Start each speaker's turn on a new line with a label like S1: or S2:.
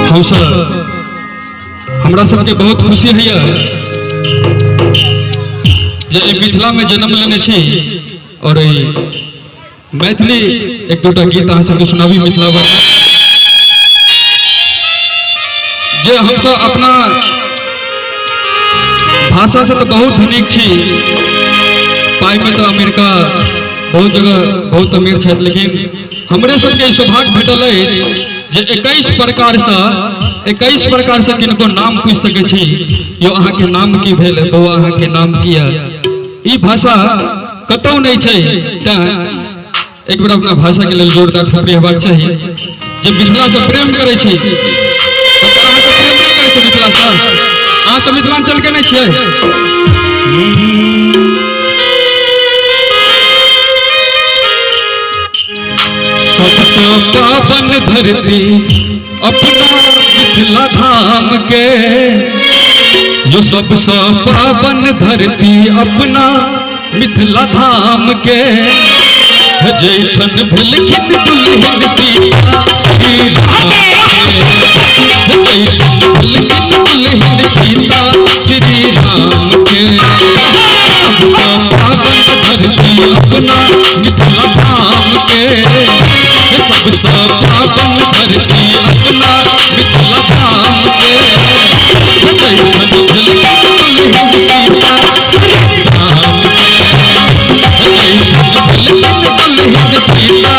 S1: हम सब हमरा सबके बहुत खुशी है जे मिथिला में जन्म लेने छी और मैथिली एक दूटा गीत अहाँ सबके सुनाबी मिथिला में जे हम सब अपना भाषा से तो बहुत धनिक छी, पाई में तो अमेरिका बहुत जगह बहुत अमीर छथि, लेकिन हमरे सबके सौभाग्य भेटल है जे 21 प्रकार से किनको नाम पूछ सके छी, यो अहाँ के नाम की भेल, बउआ अहाँ के नाम की है। ई भाषा कतौ नहीं छै, एक बार अपना भाषा के लिए जोरदार थाली हेबाक चाहिए। जे मिथिला से प्रेम करे छी, अहाँ तो प्रेम नहीं करे छी मिथिला से, अहाँ सब मिथिलांचल के नहीं छियै। सबसे पावन धरती अपना मिथिला धाम के, जो सबसे पावन धरती अपना मिथिला धाम के, जैठन भिलखिन दुल्हन सीता श्री राम के, जैठन भिलखिन दुल्हन सीता श्री राम के, सबसे पावन धरती अपना मिथिला धाम के, सबसे पावन धरती अपना मिथिला धाम के, जैठन भिलखिन दुल्हन सीता श्री राम के, जैठन भिलखिन दुल्हन सीता